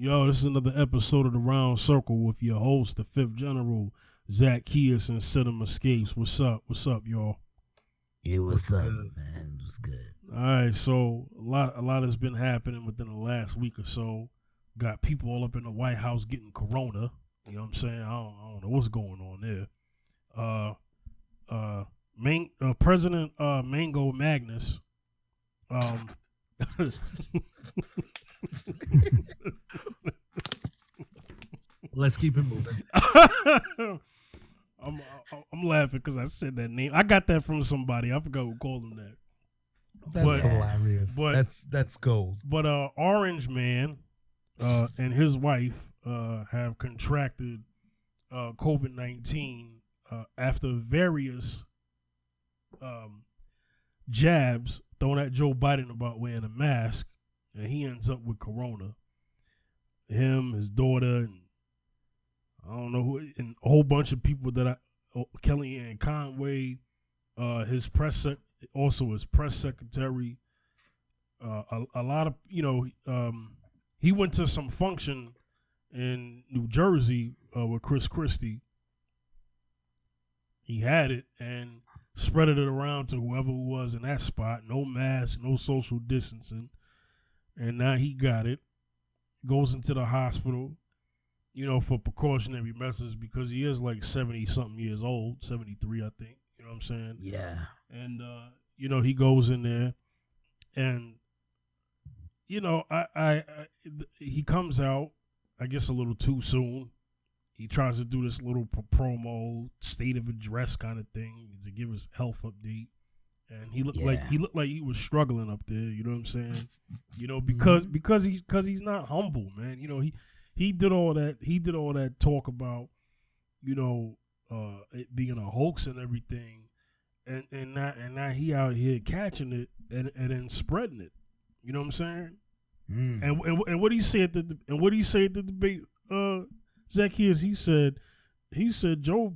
Yo, this is another episode of The Round Circle with your host, the Fifth General, Zacchaeus and Cinema Escapes. What's up? What's up, y'all? Yeah, what's up, man? What's good? All right, so a lot has been happening within the last week or so. Got people all up in the White House getting corona. You know what I'm saying? I don't know what's going on there. President Mango Magnus. Let's keep it moving. I'm laughing because I said that name. I got that from somebody. I forgot who called him that. That's hilarious. That's gold. But Orange Man and his wife have contracted COVID-19 after various jabs thrown at Joe Biden about wearing a mask, and he ends up with corona. Him, his daughter, and I don't know who, and a whole bunch of people that Kellyanne Conway, his press secretary, a lot of, he went to some function in New Jersey with Chris Christie. He had it and spread it around to whoever was in that spot. No mask, no social distancing. And now he got it. Goes into the hospital, for precautionary measures because he is like 70-something years old, 73, I think. You know what I'm saying? Yeah. And, he goes in there and, he comes out, I guess, a little too soon. He tries to do this little promo, state of address kind of thing to give his health update. And he looked like he was struggling up there, you know what I'm saying? Because he's not humble, man. He did all that talk about, it being a hoax and everything, and now he out here catching it and then spreading it. You know what I'm saying? And what he said at the debate, Zacchaeus, he said Joe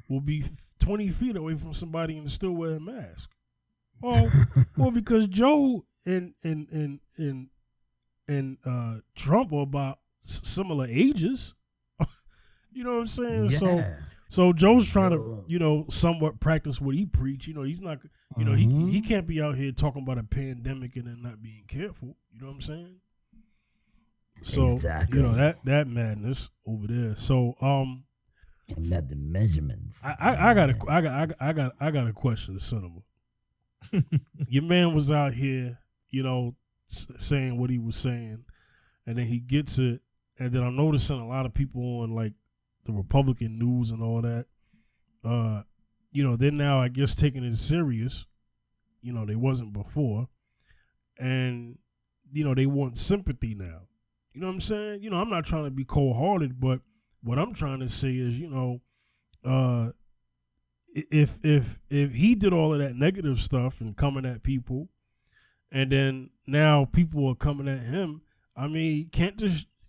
will be 20 feet away from somebody and still wear a mask. Well, because Joe and Trump are about similar ages. You know what I'm saying? Yeah. So Joe's trying to, somewhat practice what he preach. He's not, he can't be out here talking about a pandemic and then not being careful. You know what I'm saying? So exactly. That madness over there. So and met the measurements. I got a question, Cinema. Your man was out here, saying what he was saying, and then he gets it, and then I'm noticing a lot of people on like the Republican news and all that. They're now, I guess, taking it serious. They wasn't before, and they want sympathy now. You know what I'm saying? I'm not trying to be cold-hearted, but what I'm trying to say is, if he did all of that negative stuff and coming at people, and then now people are coming at him, I mean,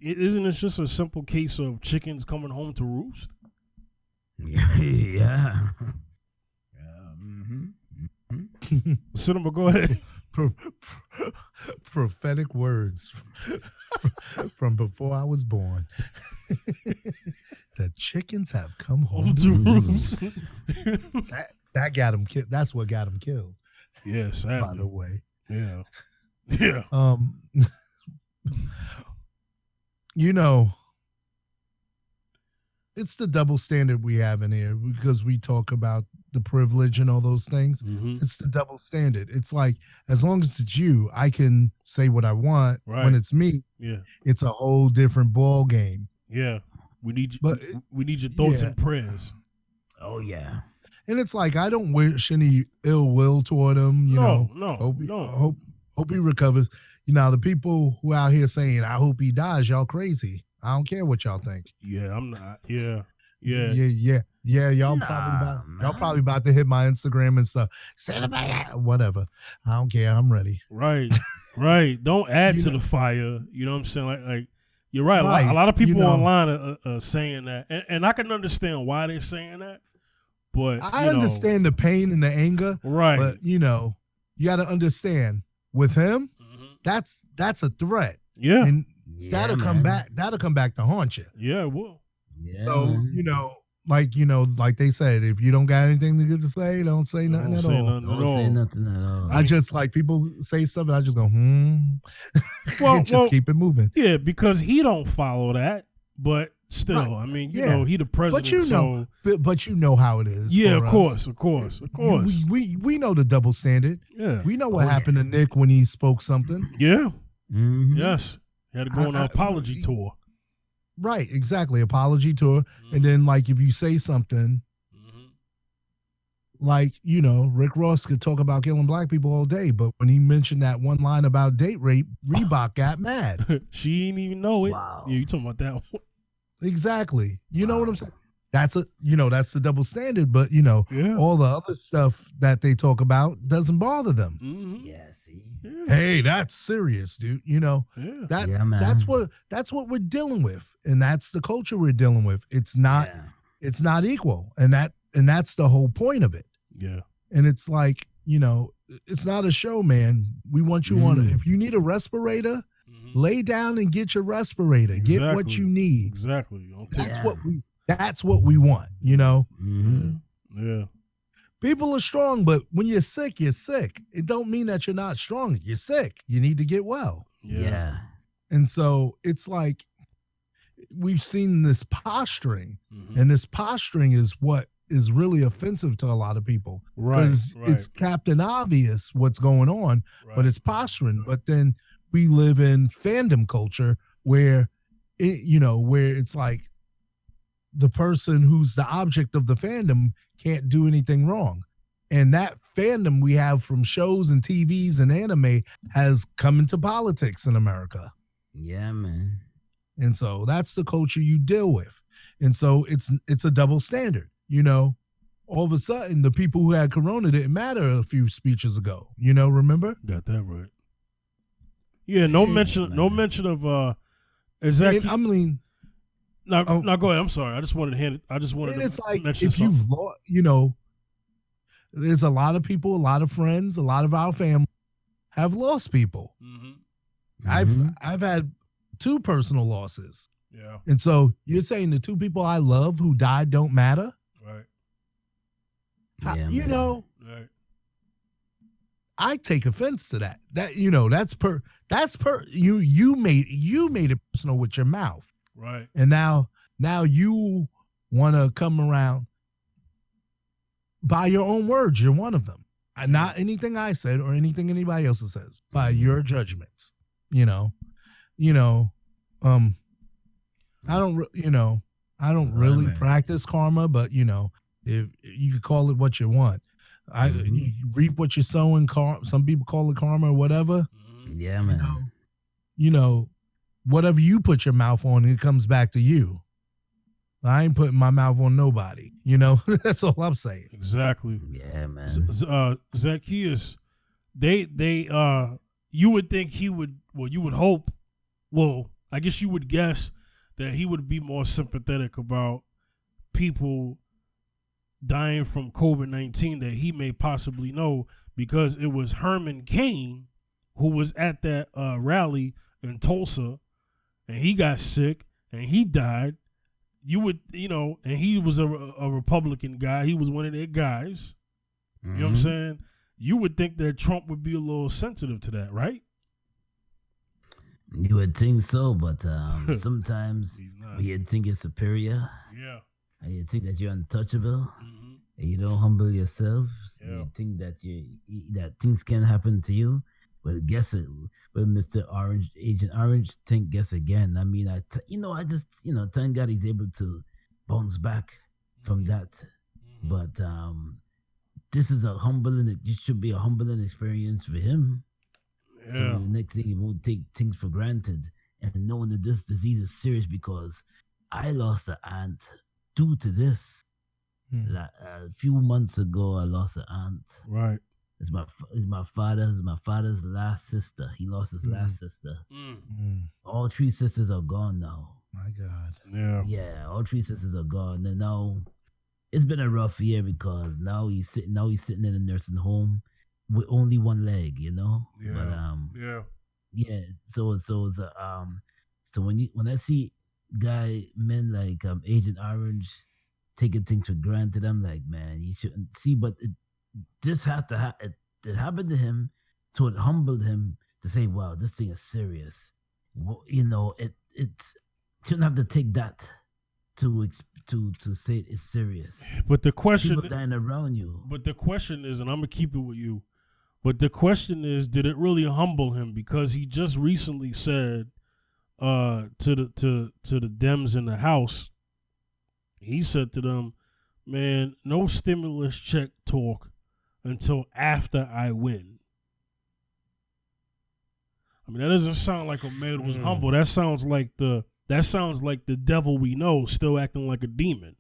isn't it just a simple case of chickens coming home to roost? Yeah. Cinema, go ahead. Prophetic words from before I was born. The chickens have come home to roost. That got him killed. That's what got him killed. Yes, by the way. Yeah. It's the double standard we have in here because we talk about the privilege and all those things. Mm-hmm. It's the double standard. It's like, as long as it's you, I can say what I want. Right. When it's me, it's a whole different ball game. Yeah. We need your thoughts and prayers. Oh, yeah. And it's like, I don't wish any ill will toward him. Hope he recovers. The people who out here saying, I hope he dies, y'all crazy. I don't care what y'all think. Yeah, I'm not. Yeah. Y'all probably about to hit my Instagram and stuff. Whatever. I don't care. I'm ready. Right. Don't add to the fire. You know what I'm saying? Like you're right. A lot of people online are saying that, and I can understand why they're saying that. But I understand the pain and the anger. Right. But you got to understand with him, that's a threat. Yeah. And that'll come back. That'll come back to haunt you. Yeah, it will. Yeah. So Man. like they said, if you don't got anything good to say, don't say nothing at all. Don't say nothing at all. I just like people say stuff, and I just go, Well, just keep it moving. Yeah, because he don't follow that, but still, right. I mean, you know, he the president. But you know how it is. Yeah, of course. We know the double standard. Yeah, we know what happened to Nick when he spoke something. Yeah, yes, he had to go on an apology tour. Right, exactly, apology tour, and then like if you say something. Like, you know, Rick Ross could talk about killing black people all day, but when he mentioned that one line about date rape, Reebok got mad. She didn't even know it. Wow. Yeah, you talking about that one. Exactly. You know what I'm saying? That's the double standard, but all the other stuff that they talk about doesn't bother them. Yeah, see. Yeah. Hey, that's serious, dude. That's what we're dealing with. And that's the culture we're dealing with. It's not equal. And that's the whole point of it. Yeah. And it's like, it's not a show, man. We want you on it. If you need a respirator, lay down and get your respirator. Get what you need. Exactly. That's what we want, Yeah. People are strong, but when you're sick, you're sick. It don't mean that you're not strong. You're sick. You need to get well. Yeah. And so it's like we've seen this posturing, and this posturing is what is really offensive to a lot of people. Right. It's Captain Obvious what's going on, but it's posturing. But then we live in fandom culture where where it's like the person who's the object of the fandom can't do anything wrong. And that fandom we have from shows and TVs and anime has come into politics in America. Yeah, man. And so that's the culture you deal with. And so it's a double standard. All of a sudden the people who had corona didn't matter a few speeches ago. Remember? Got that right. Yeah, no mention of exactly. I mean, no, go ahead. I'm sorry. I just wanted to hand it. And it's like if you've lost, there's a lot of people, a lot of friends, a lot of our family have lost people. I've had 2 personal losses. Yeah. And so you're saying the 2 people I love who died don't matter? Right. Right. I take offense to that. You made it personal with your mouth. Right. And now you want to come around by your own words. You're one of them. Not anything I said or anything anybody else says. By your judgments. I don't really practice karma, but if you could call it what you want. You reap what you're sowing. Some people call it karma or whatever. Yeah, man. Whatever you put your mouth on, it comes back to you. I ain't putting my mouth on nobody. That's all I'm saying. Exactly. Yeah, man. Zacchaeus, you would think he would. Well, you would hope. Well, I guess you would guess that he would be more sympathetic about people dying from COVID-19 that he may possibly know, because it was Herman Cain who was at that rally in Tulsa, and he got sick and he died. You would, and he was a Republican guy. He was one of their guys. You know what I'm saying? You would think that Trump would be a little sensitive to that, right? You would think so, but sometimes you think you're superior. Yeah. And you think that you're untouchable. And you don't humble yourself. Yeah. You think that that things can happen to you. Well, guess it. Well, Mr. Orange, Agent Orange, guess again. I mean, I just thank God he's able to bounce back from that. But this is it should be a humbling experience for him. Yeah. So the next thing, he won't take things for granted. And knowing that this disease is serious, because I lost an aunt due to this. Like, a few months ago, I lost an aunt. Right. It's my father's last sister. He lost his last sister. All 3 sisters are gone now. My God. Yeah. Yeah, all 3 sisters are gone. And now it's been a rough year, because now he's sitting in a nursing home with only one leg, Yeah. But yeah. So it's So when I see men like Agent Orange taking things for granted, I'm like, man, you shouldn't see. But this had to it happened to him, so it humbled him to say, wow, this thing is serious. Well, it shouldn't have to take that to say it's serious. But the question, people dying around you. But the question is, and I'm gonna keep it with you. But the question is, did it really humble him? Because he just recently said to the Dems in the House, he said to them, man, no stimulus check talk until after I win. I mean, that doesn't sound like a man who was humble. That sounds like the devil we know still acting like a demon.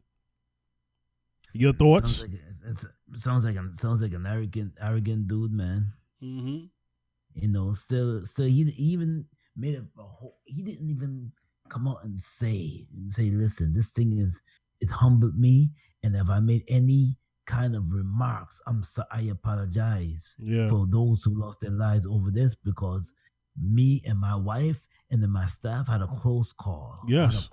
Your thoughts? Sounds like an arrogant dude, man. Mm-hmm. Still he even made a whole. He didn't even come out and say, listen, this thing it humbled me, and if I made any kind of remarks, I apologize for those who lost their lives over this, because me and my wife and then my staff had a close call. Yes,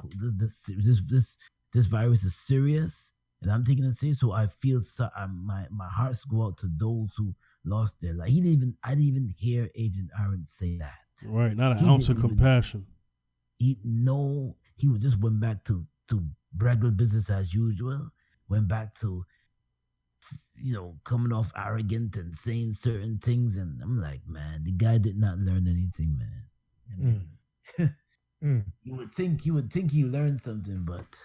this virus is serious. And I'm taking it serious, so I feel my hearts go out to those who lost their life. I didn't even hear Agent Orange say that. Right, not an ounce of compassion. He just went back to regular business as usual. Went back to coming off arrogant and saying certain things, and I'm like, man, the guy did not learn anything, man. You would think he learned something, but.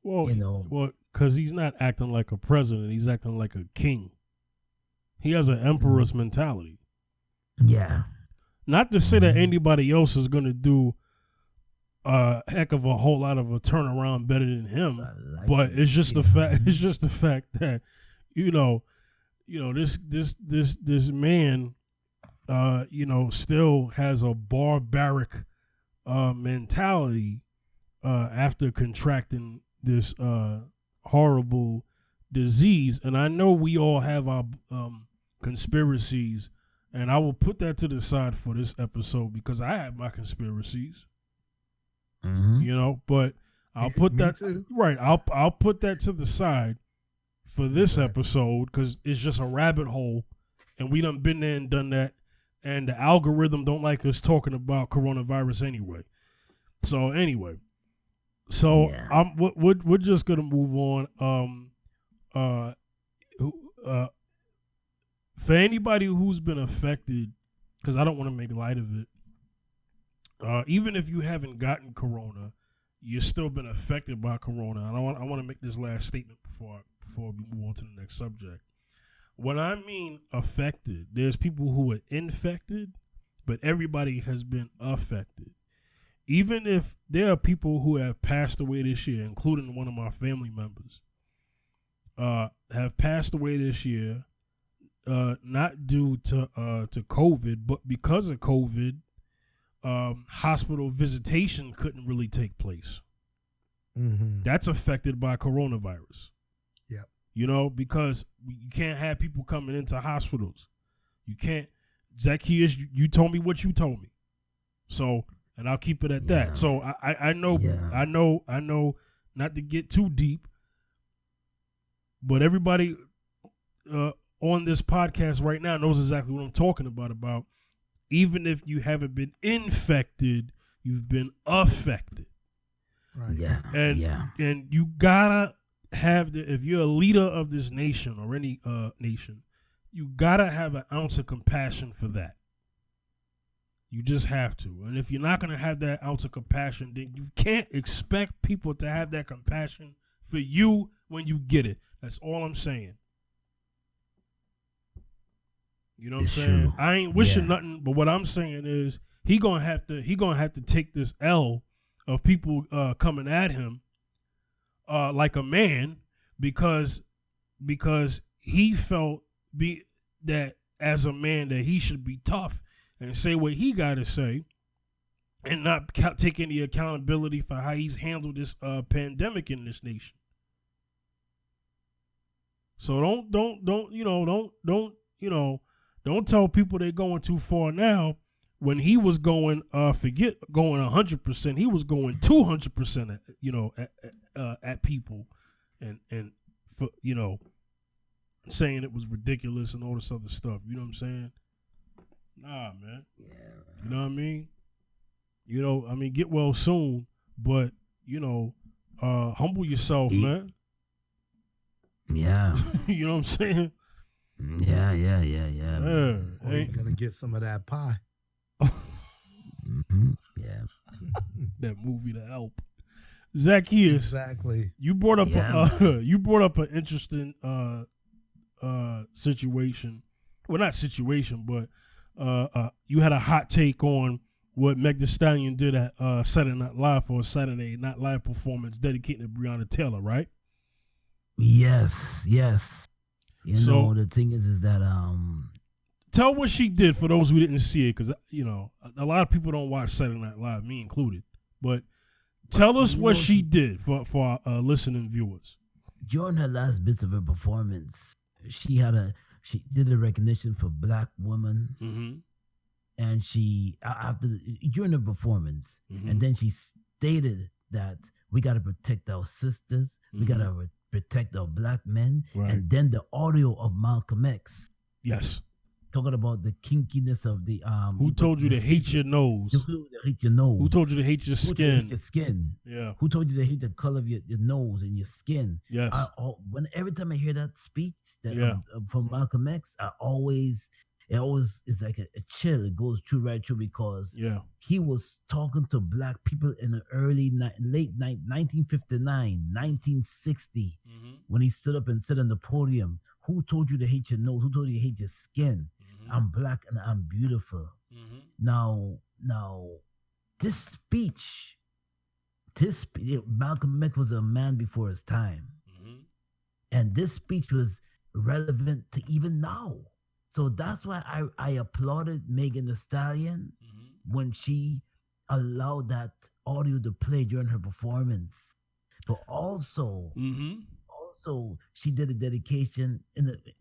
Well, because he's not acting like a president. He's acting like a king. He has an emperor's mentality. Yeah. Not to say that anybody else is going to do a heck of a whole lot of a turnaround better than him, but it's just the fact. It's just the fact that this man, still has a barbaric mentality after contracting this horrible disease. And I know we all have our conspiracies, and I will put that to the side for this episode because I have my conspiracies. But I'll put that too. Right. I'll put that to the side for this episode because it's just a rabbit hole, and we done been there and done that, and the algorithm don't like us talking about coronavirus anyway. So anyway. We're just gonna move on. For anybody who's been affected, because I don't want to make light of it. Even if you haven't gotten corona, you've still been affected by corona. And I want to make this last statement before we move on to the next subject. When I mean affected, there's people who are infected, but everybody has been affected. Even if there are people who have passed away this year, including one of my family members, have passed away this year, not due to COVID, but because of COVID, hospital visitation couldn't really take place. That's affected by coronavirus. Yeah. Because you can't have people coming into hospitals. You can't. Zacchaeus, you told me what you told me. So. And I'll keep it at that. So I know, not to get too deep, but everybody on this podcast right now knows exactly what I'm talking about. Even if you haven't been infected, you've been affected. Right. Yeah. And you gotta have if you're a leader of this nation or any nation, you gotta have an ounce of compassion for that. You just have to. And if you're not going to have that ounce of compassion, then you can't expect people to have that compassion for you when you get it. That's all I'm saying. You know what I'm saying? True. I ain't wishing nothing, but what I'm saying is he gonna have to take this L of people coming at him like a man because he felt that as a man that he should be tough and say what he got to say, and not take any accountability for how he's handled this pandemic in this nation. So don't tell people they're going too far now when he was going, forget going 100%, he was going 200%. At people, and for, saying it was ridiculous and all this other stuff. You know what I'm saying? Nah, man. Yeah. You know what I mean? Get well soon, but humble yourself, man. Yeah. You know what I'm saying? Yeah. Or you're gonna get some of that pie. Yeah. That movie, The Help. Zacchaeus. Exactly. You brought up an interesting situation. Well, not situation, but you had a hot take on what Megan Thee Stallion did at Saturday Night Live for a Saturday Night Live performance dedicated to Breonna Taylor, right? Yes. So the thing is that tell what she did for those who didn't see it, because a lot of people don't watch Saturday Night Live, me included. But tell us what she did for our listening viewers. During her last bits of her performance, she did a recognition for Black women, and during the performance, and then she stated that we got to protect our sisters, we got to protect our Black men, right. And then the audio of Malcolm X, yes, talking about the kinkiness of the who told you to hate your nose? Who told you to hate your nose? Who told you to hate your skin? Hate your skin? Yeah. Who told you to hate the color of your nose and your skin? Yes. Every time I hear that speech from Malcolm X, it always is like a chill. It goes right through, because he was talking to Black people in the late 1959, 1960, when he stood up and said on the podium, "Who told you to hate your nose? Who told you to hate your skin? I'm Black and I'm beautiful." Now, this speech, Malcolm X was a man before his time, and this speech was relevant to even now. So that's why I applauded Megan Thee Stallion when she allowed that audio to play during her performance. But also she did a dedication,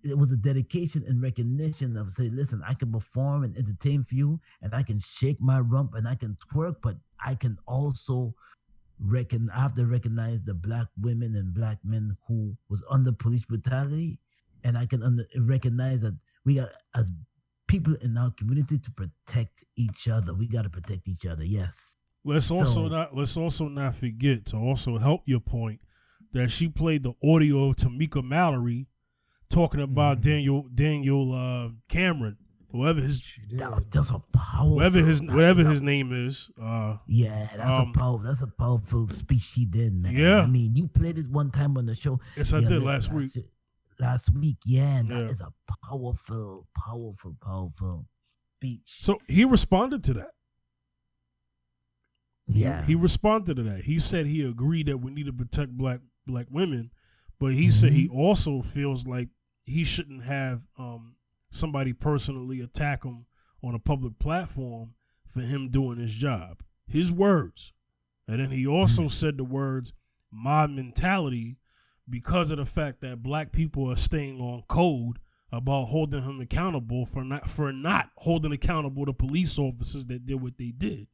it was a dedication and recognition of, say, listen, I can perform and entertain for you, and I can shake my rump and I can twerk, but I can also I have to recognize the Black women and Black men who was under police brutality, and I can recognize that we got, as people in our community, to protect each other. We got to protect each other. Yes. Let's also not forget to also help your point that she played the audio of Tamika Mallory talking about Daniel Cameron, whoever his that's a powerful, whatever his name is. That's a powerful speech she did, man. Yeah. I mean, you played it one time on the show. Yes, I did last week. Last week, that is a powerful speech. So he responded to that. Yeah, he responded to that. He said he agreed that we need to protect black women, but he said he also feels like he shouldn't have somebody personally attack him on a public platform for him doing his job. His words. And then he also said the words mob mentality, because of the fact that Black people are staying on code about holding him accountable for not holding accountable the police officers that did what they did.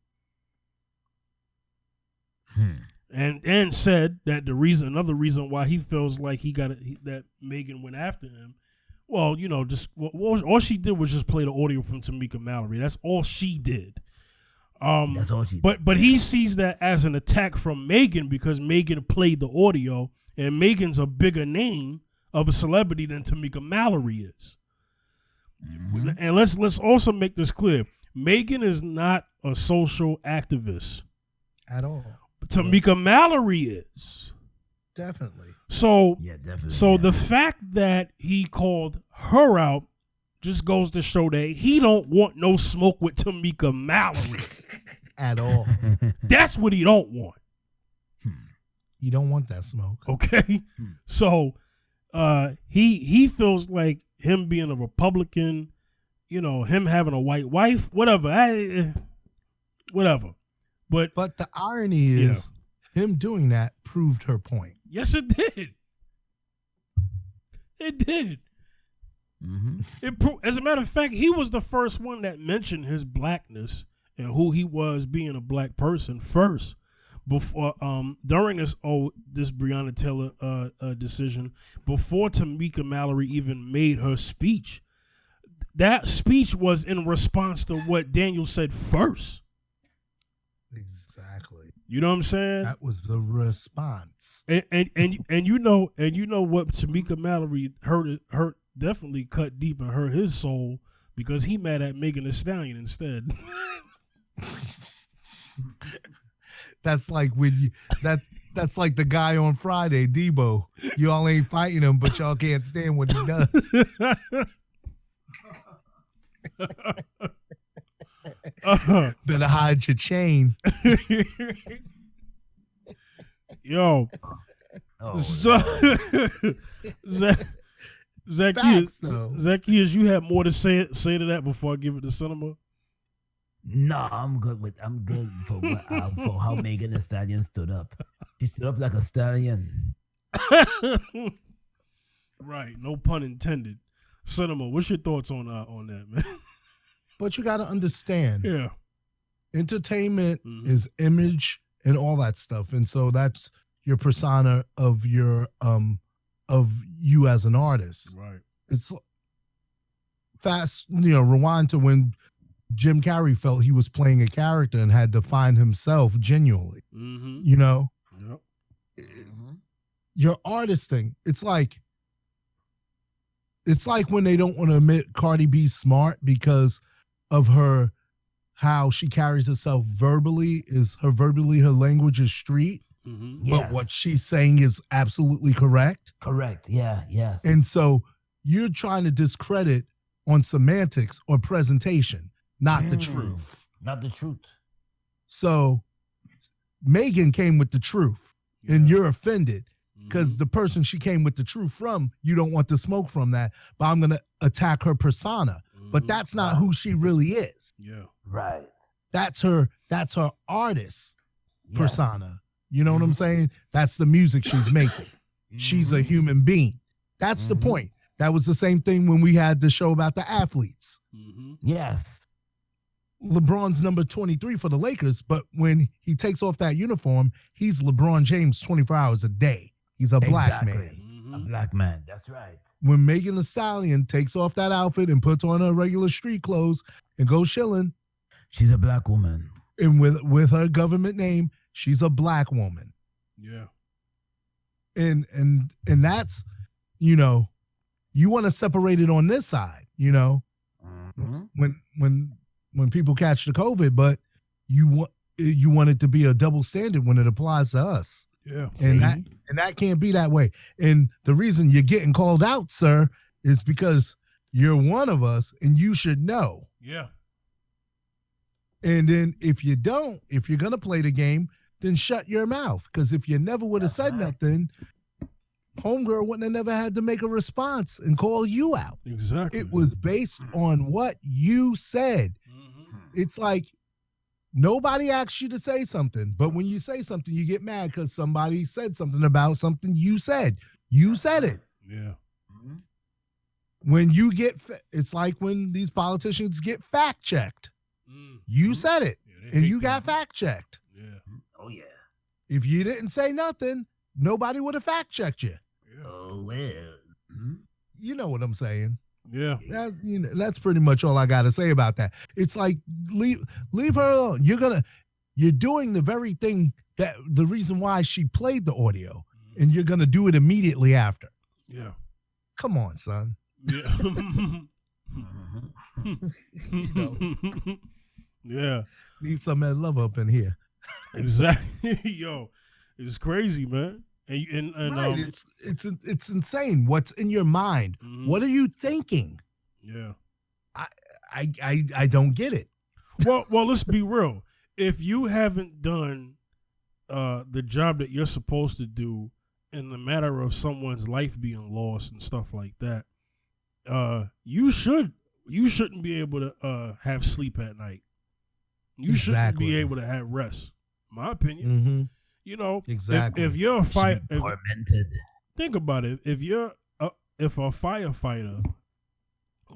And said that another reason why he feels like that Megan went after him. Well, all she did was just play the audio from Tamika Mallory. That's all she did. That's all she did. But he sees that as an attack from Megan, because Megan played the audio, and Megan's a bigger name of a celebrity than Tamika Mallory is. And let's also make this clear. Megan is not a social activist at all. Tamika Mallory is. Definitely. So, definitely. So the fact that he called her out just goes to show that he don't want no smoke with Tamika Mallory. At all. That's what he don't want. You don't want that smoke. Okay. So he feels like him being a Republican, him having a white wife, whatever. Whatever. But the irony is him doing that proved her point. Yes, it did. It did. As a matter of fact, he was the first one that mentioned his blackness and who he was being a black person first. Before during this Breonna Taylor decision, before Tamika Mallory even made her speech, that speech was in response to what Daniel said first. Exactly. You know what I'm saying? That was the response. And you know what Tamika Mallory hurt definitely cut deep and hurt his soul because he mad at Megan Thee Stallion instead. That's like that's like the guy on Friday, Debo. Y'all ain't fighting him, but y'all can't stand what he does. Better hide your chain. Yo. Zacchaeus, you have more to say to that before I give it to Cinema? No, I'm good for for how Megan Thee Stallion stood up. She stood up like a stallion. Right, no pun intended. Cinema, what's your thoughts on that, man? But you got to understand, yeah, entertainment is image and all that stuff, and so that's your persona of your of you as an artist. Right. It's fast, rewind to when Jim Carrey felt he was playing a character and had to find himself genuinely. Yep. Your artist thing, it's like when they don't want to admit Cardi B's smart because of how she carries herself verbally. Her language is street, but what she's saying is absolutely correct. Correct. Yeah. Yes. And so you're trying to discredit on semantics or presentation, not the truth. Not the truth. So Megan came with the truth, and you're offended because the person she came with the truth from, you don't want the smoke from that, but I'm going to attack her persona. But that's not who she really is. Yeah. Right. That's her artist persona. You know what I'm saying? That's the music she's making. She's a human being. That's the point. That was the same thing when we had the show about the athletes. Yes. LeBron's number 23 for the Lakers, but when he takes off that uniform, he's LeBron James 24 hours a day. He's a black man. A black man. That's right. When Megan Thee Stallion takes off that outfit and puts on her regular street clothes and goes chilling, she's a black woman. And with her government name, she's a black woman. Yeah. And that's, you want to separate it on this side, when people catch the COVID, but you want it to be a double standard when it applies to us. Yeah. And that can't be that way. And the reason you're getting called out, sir, is because you're one of us and you should know. Yeah. And then if you're going to play the game, then shut your mouth. Because if you never would have said nothing, homegirl wouldn't have never had to make a response and call you out. Exactly. It was based on what you said. It's like nobody asked you to say something, but when you say something, you get mad because somebody said something about something you said. You said it. Yeah. When you it's like when these politicians get fact checked. You said it, and you got fact checked. Yeah. Oh yeah. If you didn't say nothing, nobody would have fact checked you. Yeah. Oh well. You know what I'm saying? Yeah. That's pretty much all I got to say about that. It's like leave her alone. You're doing the very thing that the reason why she played the audio, and you're gonna do it immediately after. Yeah. Come on, son. Yeah. Yeah. Need some of that love up in here. Exactly. Yo, it's crazy, man. And right. It's insane. What's in your mind? What are you thinking? Yeah. I don't get it. Well, let's be real. If you haven't done the job that you're supposed to do in the matter of someone's life being lost and stuff like that, you shouldn't be able to have sleep at night. You shouldn't be able to have rest. My opinion. Exactly. If you're a tormented. Think about it. If a firefighter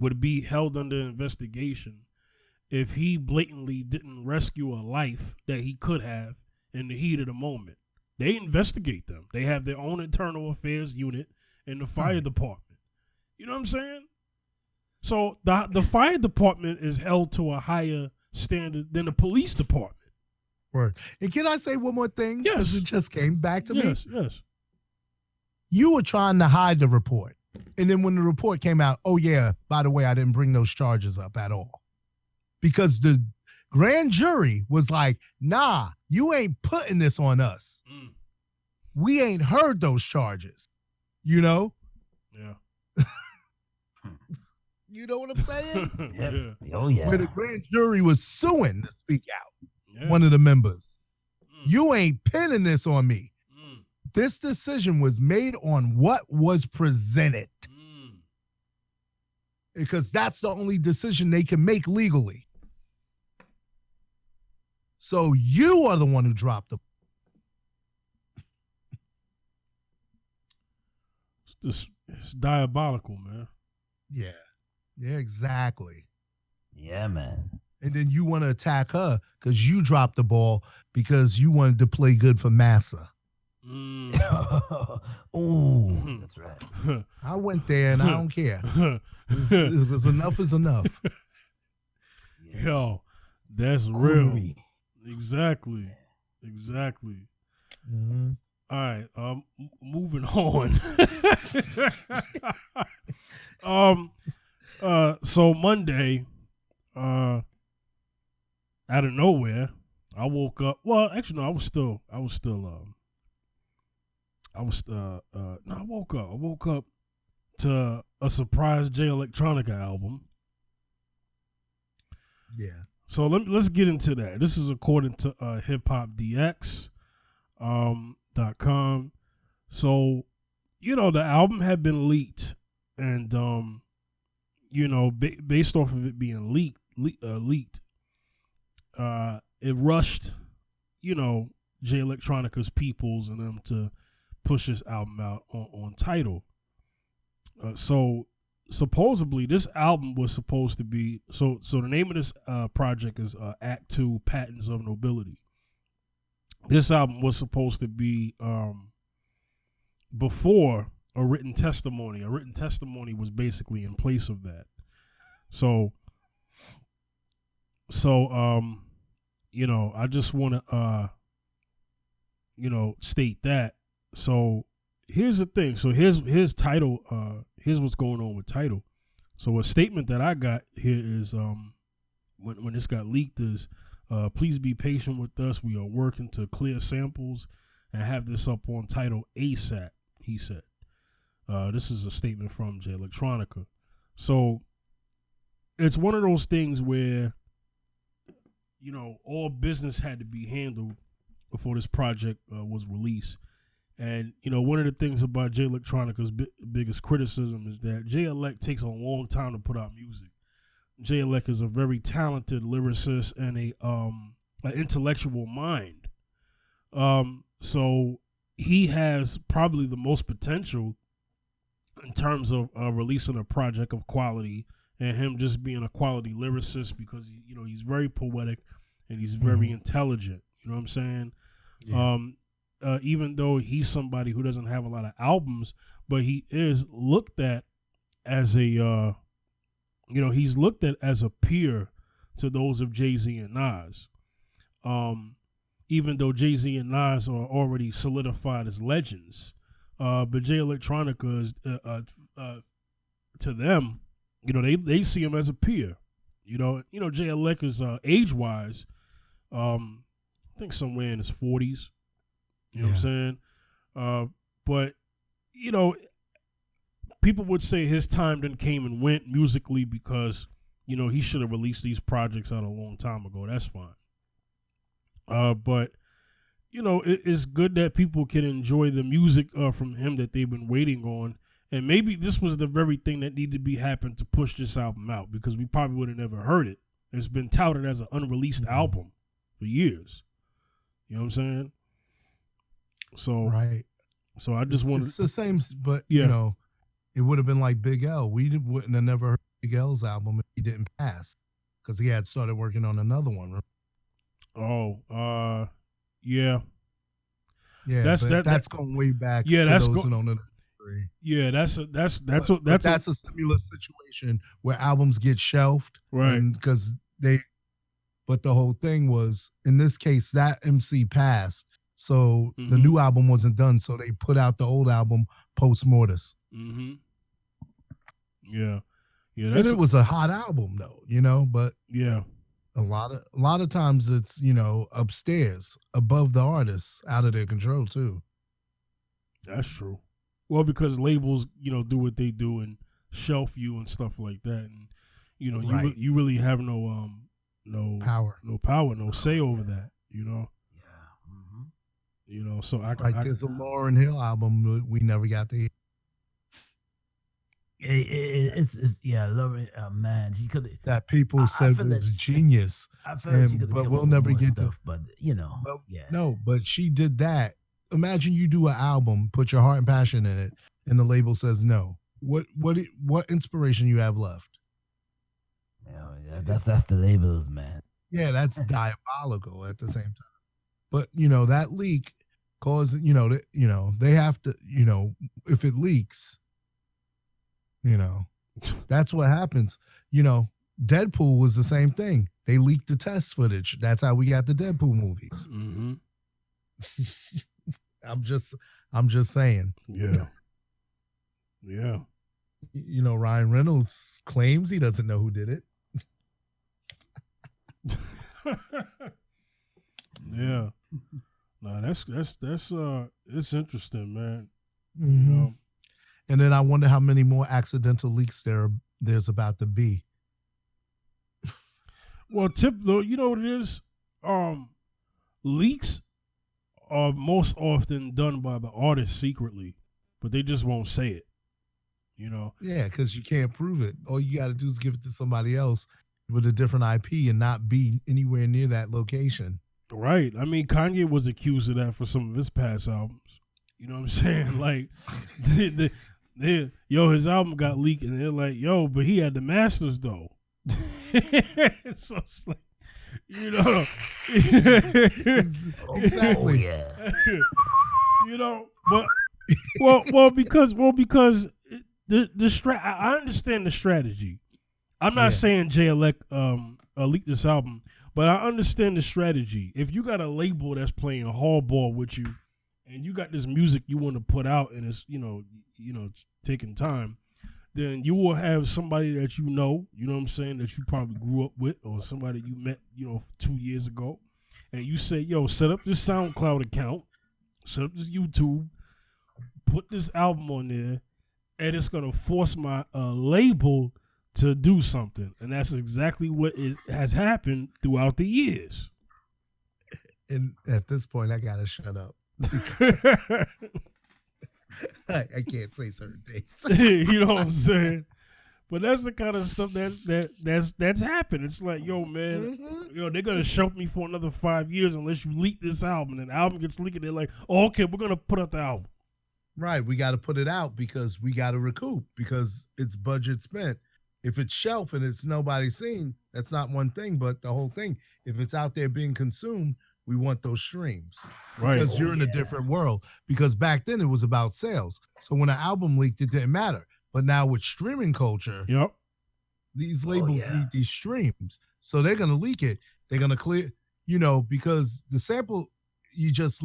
would be held under investigation if he blatantly didn't rescue a life that he could have in the heat of the moment. They investigate them. They have their own internal affairs unit in the fire department. You know what I'm saying? So the fire department is held to a higher standard than the police department. Word. And can I say one more thing? Yes. Because it just came back to me. Yes. You were trying to hide the report. And then when the report came out, oh, yeah, by the way, I didn't bring those charges up at all. Because the grand jury was like, nah, you ain't putting this on us. We ain't heard those charges. You know? Yeah. You know what I'm saying? Yeah. Oh, yeah. Where the grand jury was suing to speak out. Yeah. One of the members. You ain't pinning this on me. This decision was made on what was presented. Because that's the only decision they can make legally. So you are the one who dropped the. It's diabolical, man. Yeah. Yeah, exactly. Yeah, man. And then you want to attack her because you dropped the ball because you wanted to play good for Massa. Oh, that's right. I went there and I don't care. It was enough is enough. Yo, that's real. Exactly. Mm-hmm. All right, moving on. So Monday, out of nowhere, I woke up. Well, actually, no, I woke up to a surprise Jay Electronica album. Yeah. So let's get into that. This is according to hiphopdx.com. So, the album had been leaked, and based off of it being leaked, it rushed, Jay Electronica's peoples and them to push this album out on Tidal. So supposedly this album was supposed to be so the name of this project is Act 2 Patents of Nobility. This album was supposed to be before a written testimony. A written testimony was basically in place of that. So I just want to state that. So here's the thing. So here's Tidal. Here's what's going on with Tidal. So a statement that I got here is when this got leaked is please be patient with us. We are working to clear samples and have this up on Tidal ASAP, he said. This is a statement from Jay Electronica. So it's one of those things where all business had to be handled before this project was released. And, one of the things about Jay Electronica's biggest criticism is that Jay Elect takes a long time to put out music. Jay Elect is a very talented lyricist and an intellectual mind. So he has probably the most potential in terms of releasing a project of quality and him just being a quality lyricist because, he's very poetic and he's very intelligent. You know what I'm saying? Yeah. Even though he's somebody who doesn't have a lot of albums, but he is looked at as a, he's looked at as a peer to those of Jay-Z and Nas. Even though Jay-Z and Nas are already solidified as legends, but Jay Electronica is, to them, they see him as a peer. Jay Elec is age-wise, I think somewhere in his 40s. You know what I'm saying? But, people would say his time then came and went musically because, he should have released these projects out a long time ago. That's fine. But, it's good that people can enjoy the music from him that they've been waiting on. And maybe this was the very thing that needed to be happened to push this album out because we probably would have never heard it. It's been touted as an unreleased album for years. You know what I'm saying? So right. So I just wanted. It's the same, but it would have been like Big L. We wouldn't have never heard Big L's album if he didn't pass because he had started working on another one. Oh, yeah. Yeah, that's going way back. Yeah, to that's those who don't know the history. Yeah, that's a similar situation where albums get shelved, right? Because but the whole thing was in this case that MC passed, so the new album wasn't done, so they put out the old album post mortis. Mm-hmm. Yeah, yeah, and it was a hot album though, but yeah. A lot of times it's, upstairs, above the artists, out of their control too. That's true. Well, because labels, do what they do and shelf you and stuff like that, and right. you really have no power, no say over that. Yeah. Mm-hmm. So there's a Lauryn Hill album we never got to hear. It's Lauryn, man, she could. That people said was genius, but we'll never get stuff. But no, but she did that. Imagine you do an album, put your heart and passion in it, and the label says no. What inspiration you have left? Yeah, that's the labels, man. Yeah, that's diabolical at the same time. But that leak caused they have to if it leaks. That's what happens. Deadpool was the same thing. They leaked the test footage. That's how we got the Deadpool movies. Mm-hmm. I'm just saying. Yeah. Yeah. Ryan Reynolds claims he doesn't know who did it. Yeah. No, that's it's interesting, man. Mm-hmm. And then I wonder how many more accidental leaks there's about to be. Well, though, you know what it is? Leaks are most often done by the artist secretly, but they just won't say it. Yeah, because you can't prove it. All you got to do is give it to somebody else with a different IP and not be anywhere near that location. Right. I mean, Kanye was accused of that for some of his past albums. You know what I'm saying? Like, his album got leaked, and they're like, but he had the masters though. So it's like, exactly. But because I understand the strategy. I'm not saying Jay-Elect leaked this album, but I understand the strategy. If you got a label that's playing hardball with you, and you got this music you want to put out, and it's it's taking time, then you will have somebody that you know what I'm saying, that you probably grew up with, or somebody you met 2 years ago, and you say, set up this SoundCloud account, set up this YouTube, put this album on there, and it's gonna force my label to do something. And that's exactly what it has happened throughout the years. And at this point, I gotta shut up. I can't say certain things. You know what I'm saying? But that's the kind of stuff that's happened. It's like, man, they're gonna shelf me for another 5 years unless you leak this album. And the album gets leaked, and they're like, okay, we're gonna put out the album. Right, we got to put it out because we got to recoup because it's budget spent. If it's shelf and it's nobody seen, that's not one thing, but the whole thing. If it's out there being consumed, we want those streams. Right. Because you're in a different world. Because back then it was about sales. So when an album leaked, it didn't matter. But now with streaming culture, these labels need these streams. So they're going to leak it. They're going to clear, because the sample, you just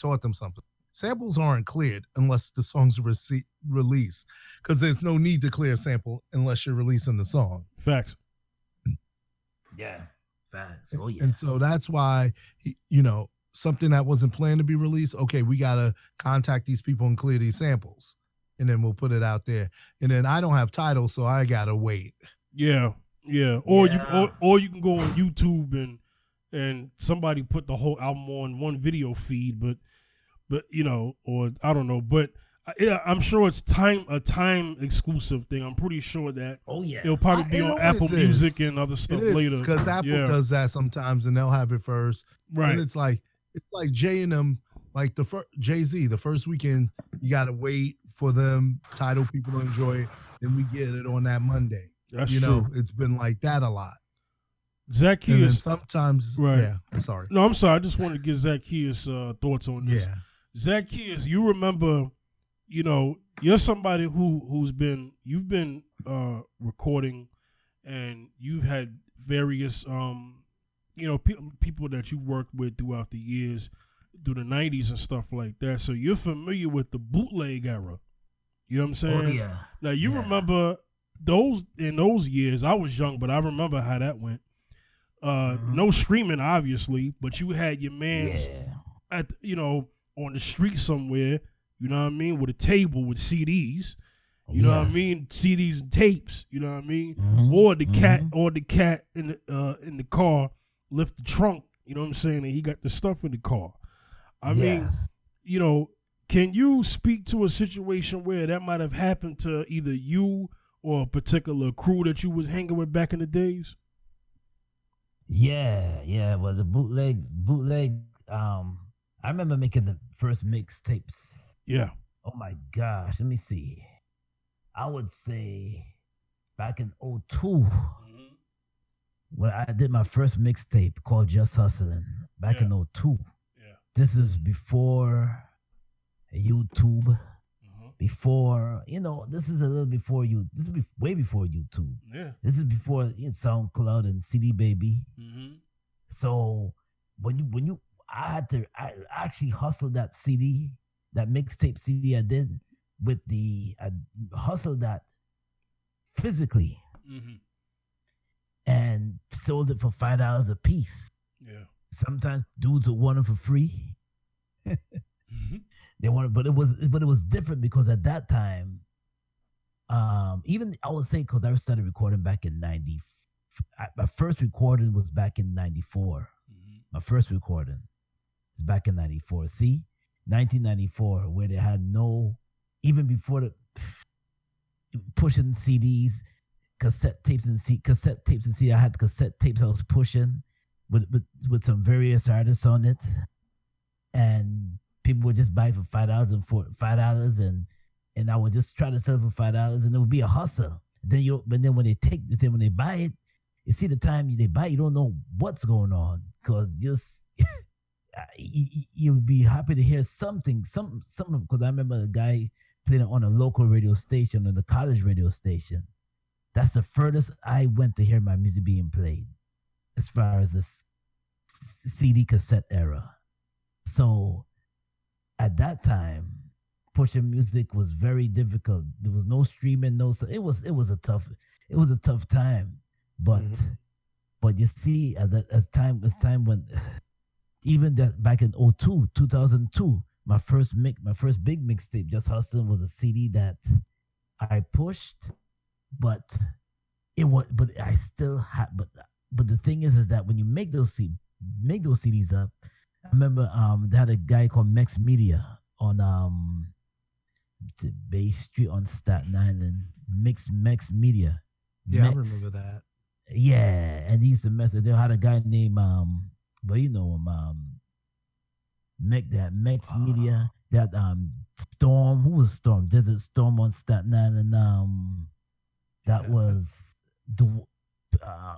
taught them something. Samples aren't cleared unless the song's released. Because there's no need to clear a sample unless you're releasing the song. Facts. Yeah. Facts. Oh, yeah. And so that's why, something that wasn't planned to be released, okay, we got to contact these people and clear these samples. And then we'll put it out there. And then I don't have title, so I got to wait. Yeah. Yeah. Or you can go on YouTube and somebody put the whole album on one video feed, but or I don't know, but I'm sure it's a time exclusive thing. I'm pretty sure that it'll probably be on Apple Music and other stuff later. Because Apple does that sometimes, and they'll have it first. Right. And it's like Jay and them, like Jay-Z, the first weekend, you got to wait for them title people to enjoy it. Then we get it on that Monday. That's you true. know, it's been like that a lot. Zacchaeus. And then sometimes, right. Yeah, I'm sorry. No, I'm sorry. I just want to get Zacchaeus' thoughts on this. Yeah. Zacchaeus, you remember, you know, you're somebody you've been recording, and you've had various you know, people that you've worked with throughout the years, through the 90s and stuff like that. So you're familiar with the bootleg era. You know what I'm saying? Oh, yeah. Now, you remember in those years, I was young, but I remember how that went. No streaming, obviously, but you had your mans at, you know, on the street somewhere, you know what I mean, with a table with CDs. You know what I mean? CDs and tapes, you know what I mean? Or the cat in the car lift the trunk, you know what I'm saying? And he got the stuff in the car. I mean, you know, can you speak to a situation where that might have happened to either you or a particular crew that you was hanging with back in the days? Yeah. Well, the bootleg. I remember making the first mixtapes. Yeah. Oh my gosh. Let me see. I would say back in 02, when I did my first mixtape called Just Hustling, back in 02. Yeah. This is before YouTube, before, you know, this is a little before you. This is way before YouTube. Yeah. This is before SoundCloud and CD Baby. So I actually hustled that CD, that mixtape CD I did I hustled that physically and sold it for $5 a piece. Yeah. Sometimes dudes would want it for free. They wanted, but it was different because at that time, even I would say because I started recording back in 90. My first recording was back in 94. My first recording is back in 94. See, 1994, where they had even before the pushing CDs, cassette tapes and CD. I had cassette tapes I was pushing with some various artists on it, and people would just buy it for $5 and I would just try to sell it for $5, and it would be a hustle. But then when they buy it, you see the time they buy, you don't know what's going on because just you'd be happy to hear something. Because I remember a guy playing it on a local radio station, on the college radio station. That's the furthest I went to hear my music being played, as far as this CD cassette era. So at that time, pushing music was very difficult. There was no streaming, it was a tough time. But you see, as time went, even that back in 2002, my first big mixtape, Just Hustling, was a CD that I pushed, but I still had, but the thing is that when you make those CDs up, I remember they had a guy called Mex Media on Bay Street on Staten Island. Mex Media. Yeah, I remember that. Yeah, and he used to mess. They had a guy named but you know him, Mex Media. That Storm. Who was Storm? Desert Storm on Staten Island. That was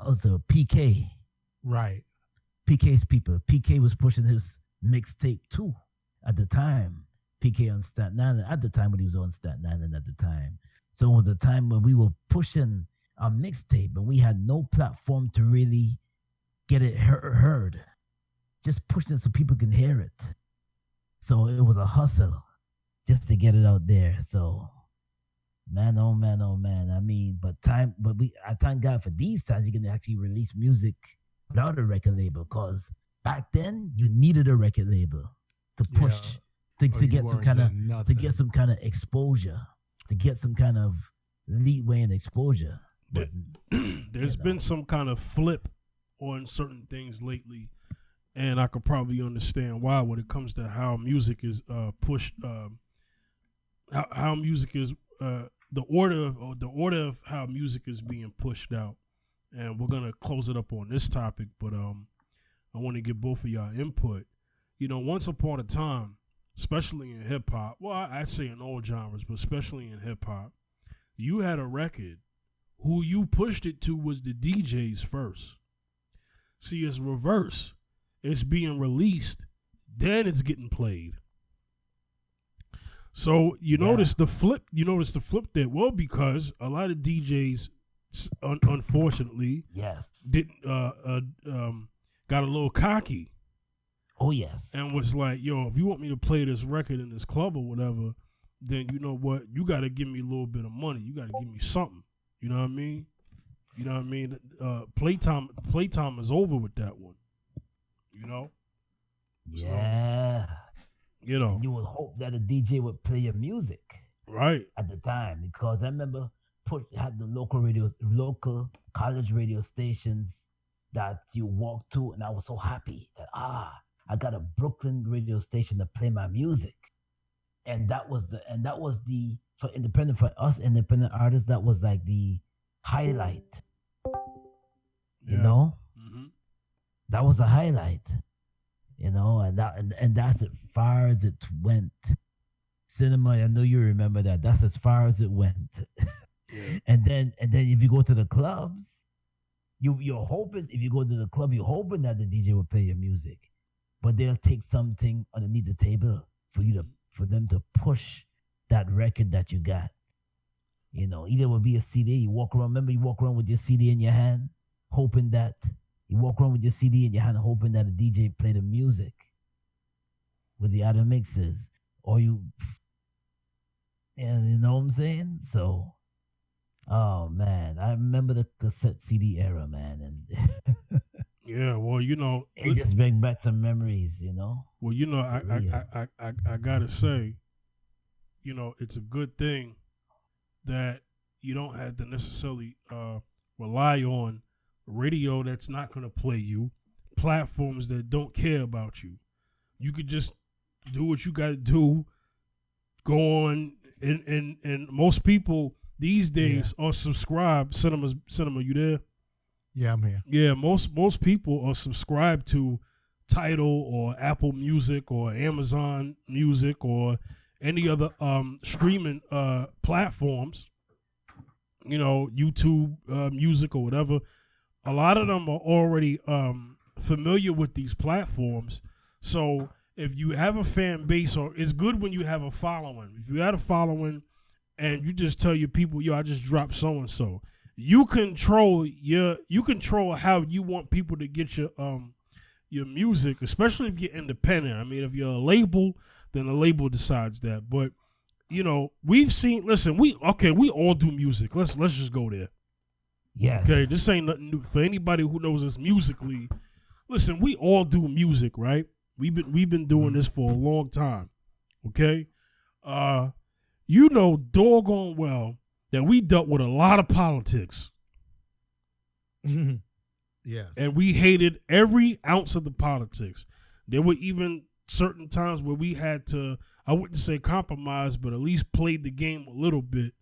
also PK. Right. PK's people. PK was pushing his mixtape too at the time. PK on Staten Island at the time when he was on Staten Island at the time. So it was a time when we were pushing our mixtape and we had no platform to really get it heard. Just pushing it so people can hear it. So it was a hustle just to get it out there. So man, oh man, oh man. I mean, I thank God for these times you can actually release music without a record label, because back then you needed a record label to push to get some kind of exposure, to get some kind of leeway and exposure. But there's been some kind of flip on certain things lately, and I could probably understand why when it comes to how music is pushed, how music is the order of how music is being pushed out. And we're gonna close it up on this topic, but I want to get both of y'all input. You know, once upon a time, especially in hip hop, well, I'd say in all genres, but especially in hip hop, you had a record who you pushed it to was the DJs first. See, it's reverse. It's being released, then it's getting played. So you notice the flip. You notice the flip there. Well, because a lot of DJs, unfortunately, didn't got a little cocky. Oh yes, and was like, "Yo, if you want me to play this record in this club or whatever, then you know what? You got to give me a little bit of money. You got to give me something. You know what I mean? You know what I mean? Playtime is over with that one. You know? Yeah. So, you know, and you would hope that a DJ would play your music, right, at the time, because I remember had the local college radio stations that you walked to, and I was so happy that I got a Brooklyn radio station to play my music, and that was the for us independent artists, that was like the highlight, you know. Mm-hmm. That was the highlight. You know, and that's as far as it went. Cinema, I know you remember that. That's as far as it went. Yeah. And then if you go to the clubs, you're hoping, if you go to the club, you're hoping that the DJ will play your music, but they'll take something underneath the table for them to push that record that you got. You know, either it will be a CD. You walk around with your CD in your hand, hoping that. You walk around with your CD in your hand, hoping that a DJ play the music with the other mixes, and you know what I'm saying? So, oh man, I remember the cassette CD era, man, and yeah, well, you know, it just brings back some memories, you know. Well, you know, I gotta say, you know, it's a good thing that you don't have to necessarily rely on radio that's not going to play you, platforms that don't care about you. You could just do what you got to do, go on, and most people these days are subscribed. Cinema, you there? Yeah, I'm here. Yeah, most people are subscribed to Tidal or Apple Music or Amazon Music or any other streaming platforms, you know, YouTube Music or whatever. A lot of them are already familiar with these platforms. So if you have a fan base, or it's good when you have a following. If you had a following and you just tell your people, yo, I just dropped so and so, you control how you want people to get your music, especially if you're independent. I mean, if you're a label, then the label decides that. But you know, we've seen. Listen, we all do music. Let's just go there. Yes. Okay, this ain't nothing new for anybody who knows us musically. Listen, we all do music, right? We've been doing this for a long time. Okay, you know doggone well that we dealt with a lot of politics. Yes, and we hated every ounce of the politics. There were even certain times where we had to, I wouldn't say compromise, but at least played the game a little bit,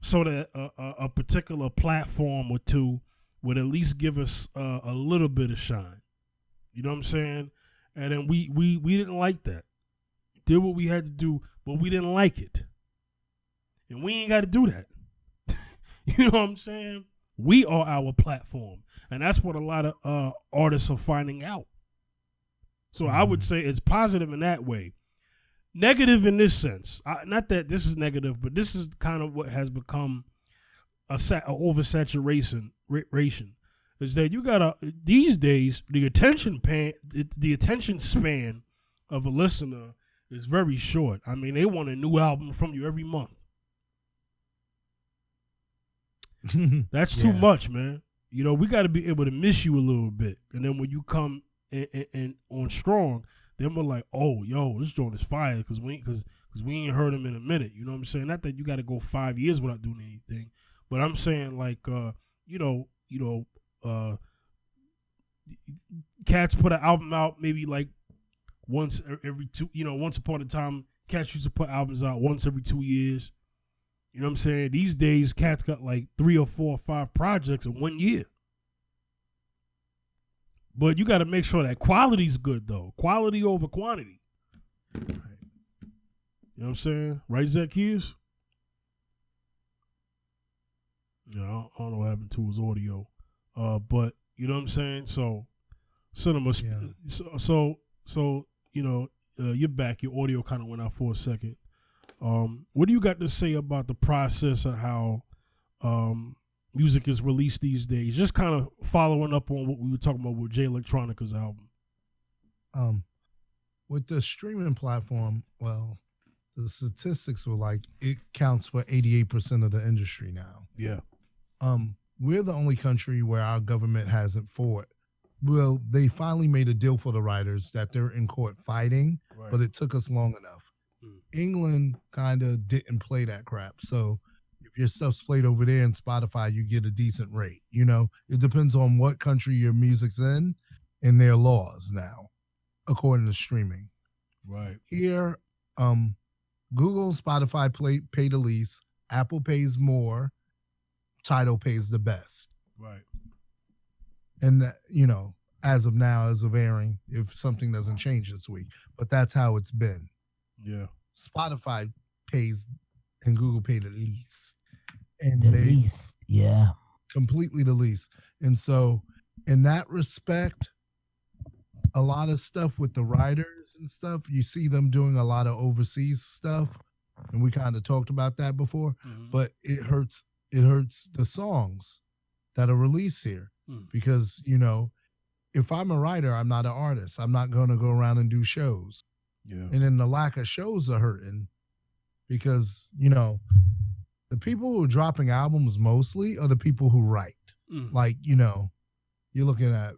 so that a particular platform or two would at least give us a little bit of shine. You know what I'm saying? And then we didn't like that. Did what we had to do, but we didn't like it. And we ain't got to do that. You know what I'm saying? We are our platform. And that's what a lot of artists are finding out. So I would say it's positive in that way. Negative in this sense, not that this is negative, but this is kind of what has become a oversaturation. Is that you gotta, these days the attention span of a listener is very short. I mean, they want a new album from you every month. That's too much, man. You know, we got to be able to miss you a little bit, and then when you come in on strong, then we're like, oh, yo, this joint is fire because we ain't heard him in a minute. You know what I'm saying? Not that you got to go 5 years without doing anything, but I'm saying like, cats put an album out maybe like once every two. You know, once upon a time, cats used to put albums out once every 2 years. You know what I'm saying? These days, cats got like 3 or 4 or 5 projects in 1 year. But you got to make sure that quality's good, though. Quality over quantity. You know what I'm saying? Right, Zacchaeus? Yeah, I don't know what happened to his audio. But you know what I'm saying? So cinema so you're back, your audio kind of went out for a second. What do you got to say about the process of how music is released these days? Just kind of following up on what we were talking about with Jay Electronica's album. With the streaming platform, well, the statistics were like it counts for 88% of the industry now. Yeah. We're the only country where our government hasn't fought. Well, they finally made a deal for the writers that they're in court fighting, Right. but it took us long enough. England kind of didn't play that crap. So if your stuff's played over there in Spotify, you get a decent rate. You know, it depends on what country your music's in and their laws now, according to streaming. Right. Here, Google, Spotify pay the least, Apple pays more, Tidal pays the best. Right. And, you know, as of now, as of airing, if something doesn't change this week, but that's how it's been. Yeah. Spotify pays and Google pay the least. And The least, yeah. Completely the least. And so in that respect, a lot of stuff with the writers and stuff, you see them doing a lot of overseas stuff. And we kind of talked about that before, but it hurts the songs that are released here because, you know, if I'm a writer, I'm not an artist. I'm not going to go around and do shows. Yeah. And then the lack of shows are hurting because, you know, the people who are dropping albums mostly are the people who write. Like, you know, you're looking at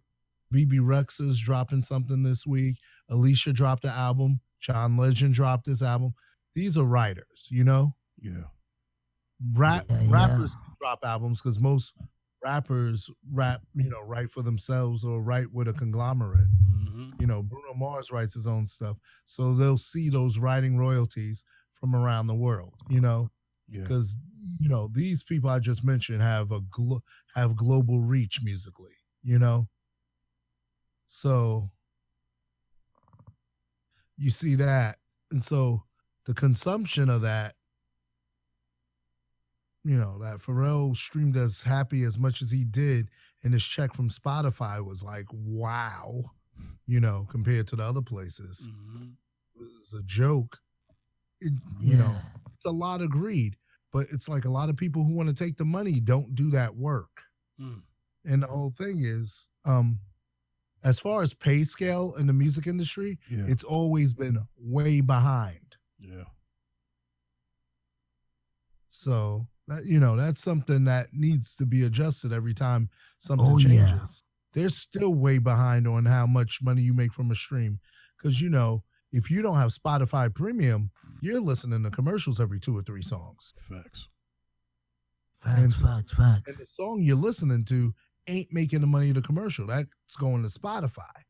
BB Rexha's dropping something this week. Alicia dropped an album. John Legend dropped this album. These are writers, you know? Yeah. Rappers drop albums because most rappers write for themselves or write with a conglomerate. You know, Bruno Mars writes his own stuff. So they'll see those writing royalties from around the world, you know? Because, you know, these people I just mentioned have have global reach musically, you know? So you see that. And so the consumption of that, you know, that Pharrell streamed as happy as much as he did, and his check from Spotify was like, wow, you know, compared to the other places. It was a joke. You know, it's a lot of greed, but it's like a lot of people who want to take the money don't do that work. And the whole thing is, as far as pay scale in the music industry, it's always been way behind. Yeah. So that, you know, that's something that needs to be adjusted every time something changes. They're still way behind on how much money you make from a stream. Because, you know, if you don't have Spotify Premium, you're listening to commercials every 2 or 3 songs. Facts. And the song you're listening to ain't making the money of the commercial. That's going to Spotify.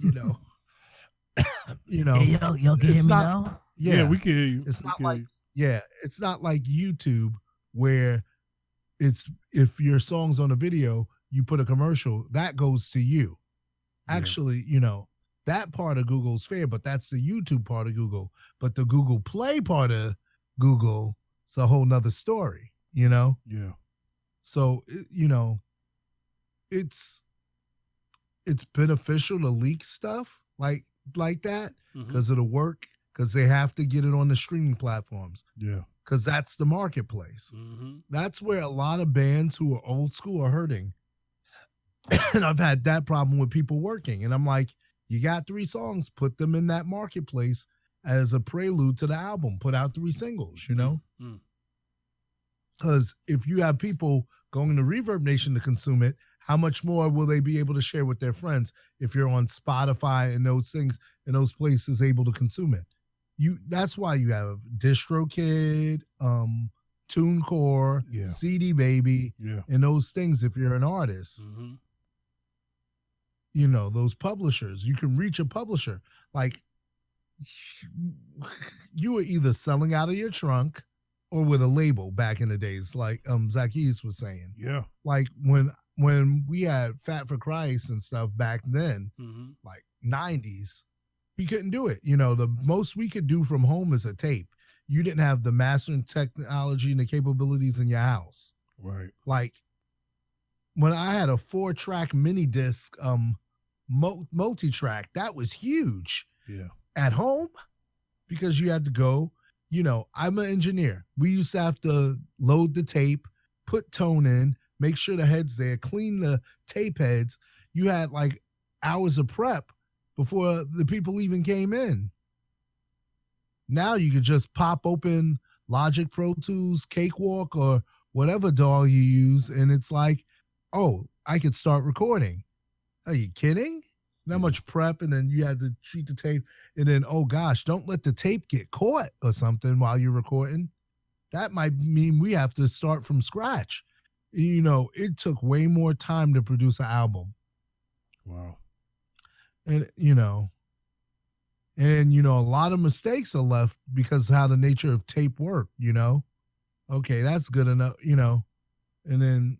You know. You know. Hey, y'all can hear me now? Yeah, we can hear you. It's not like it's not like YouTube where it's if your song's on a video, you put a commercial, that goes to you. Actually, you know, that part of Google's fair, but that's the YouTube part of Google. But the Google Play part of Google, it's a whole nother story, you know? Yeah. So, you know, it's beneficial to leak stuff like that because it'll work, because they have to get it on the streaming platforms. Yeah. Because that's the marketplace. That's where a lot of bands who are old school are hurting. And I've had that problem with people working. And I'm like, you got 3 songs, put them in that marketplace as a prelude to the album. Put out 3 singles, you know? Because if you have people going to Reverb Nation to consume it, how much more will they be able to share with their friends if you're on Spotify and those things and those places able to consume it? That's why you have DistroKid, TuneCore, CD Baby, and those things if you're an artist. You know, those publishers, you can reach a publisher. Like, you were either selling out of your trunk or with a label back in the days, like Zacchaeus was saying. Yeah. Like when we had Fat for Christ and stuff back then, like 90s, we couldn't do it. You know, the most we could do from home is a tape. you didn't have the mastering technology and the capabilities in your house. Right. Like when I had a 4-track mini disc multi-track, that was huge. Yeah. At home, because you had to go, I'm an engineer. We used to have to load the tape, put tone in, make sure the head's there, clean the tape heads. You had like hours of prep before the people even came in. Now you could just pop open Logic Pro Tools, Cakewalk, or whatever DAW you use, and it's like, oh, I could start recording. Are you kidding? Not much prep, and then you had to treat the tape, and then, oh gosh, don't let the tape get caught or something while you're recording. That might mean we have to start from scratch. It took way more time to produce an album. Wow. And, a lot of mistakes are left because of how the nature of tape worked, Okay, that's good enough, and then,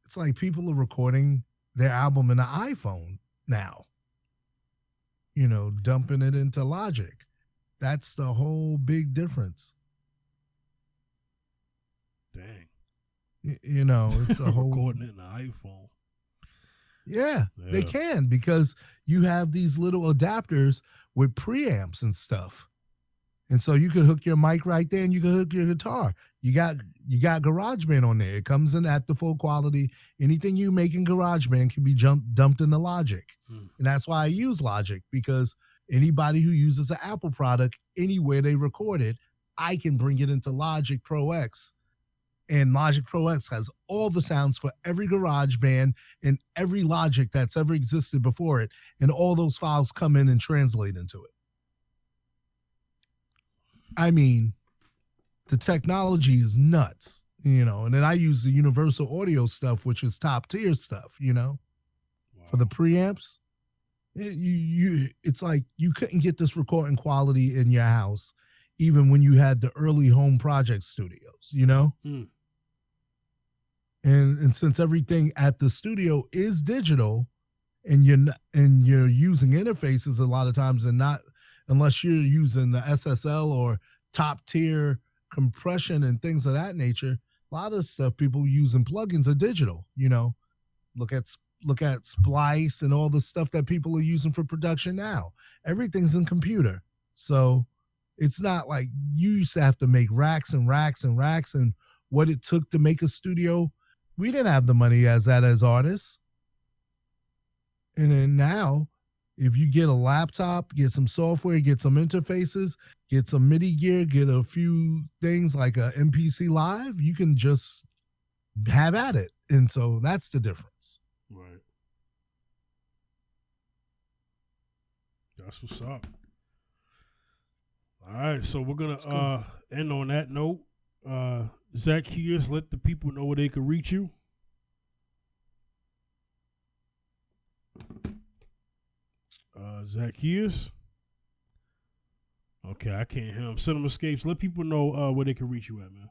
it's like people are recording their album in an iPhone now, dumping it into Logic. That's the whole big difference. Dang. It's a whole recording it in an iPhone. Yeah, they can, because you have these little adapters with preamps and stuff. And so you could hook your mic right there and you can hook your guitar. You got GarageBand on there. It comes in at the full quality. Anything you make in GarageBand can be dumped into Logic. And that's why I use Logic, because anybody who uses an Apple product, anywhere they record it, I can bring it into Logic Pro X. And Logic Pro X has all the sounds for every GarageBand and every Logic that's ever existed before it. And all those files come in and translate into it. I mean, the technology is nuts, and then I use the universal audio stuff, which is top tier stuff, wow. For the preamps. It's like you couldn't get this recording quality in your house, even when you had the early home project studios, And since everything at the studio is digital, and you're using interfaces a lot of times, and not unless you're using the SSL or top tier compression and things of that nature, a lot of stuff people using plugins are digital. Look at Splice and all the stuff that people are using for production now. Everything's in computer, so it's not like you used to have to make racks and racks and racks, and what it took to make a studio. We didn't have the money as artists. And then now, if you get a laptop, get some software, get some interfaces, get some MIDI gear, get a few things like a MPC Live, you can just have at it. And so that's the difference. Right. That's what's up. All right, so we're going to end on that note. Zacchaeus, let the people know where they can reach you. Zacchaeus. Okay, I can't hear him. Cinemascapes, let people know where they can reach you at, man.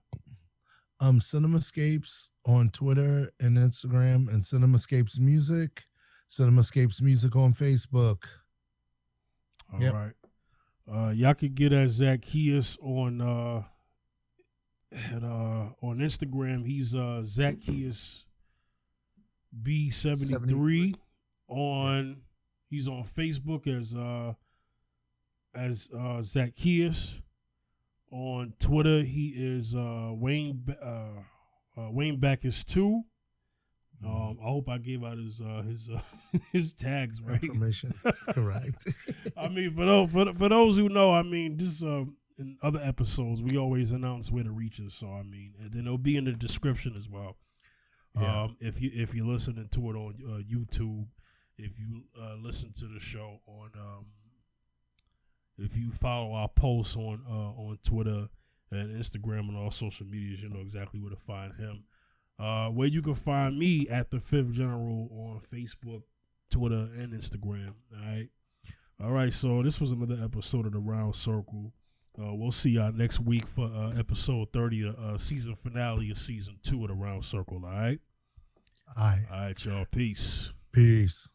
Cinemascapes on Twitter and Instagram, and Cinemascapes Music. Cinemascapes Music on Facebook. All right. Y'all could get at Zacchaeus on Instagram. He's Zacchaeus B73 He's on Facebook as Zacchaeus. On Twitter, he is Wayne Backus 2. I hope I gave out his tags right. Information correct. I mean, for those who know, I mean, this in other episodes we always announce where to reach us. So I mean, and then it'll be in the description as well. Yeah. If you're listening to it on YouTube, if you listen to the show on, if you follow our posts on Twitter and Instagram and all social medias, you know exactly where to find him. Where you can find me at the Fifth General on Facebook, Twitter, and Instagram. All right. So this was another episode of the Round Circle. We'll see y'all next week for episode 30, season finale of season 2 of the Round Circle. All right. All right. All right, y'all. Peace. Peace.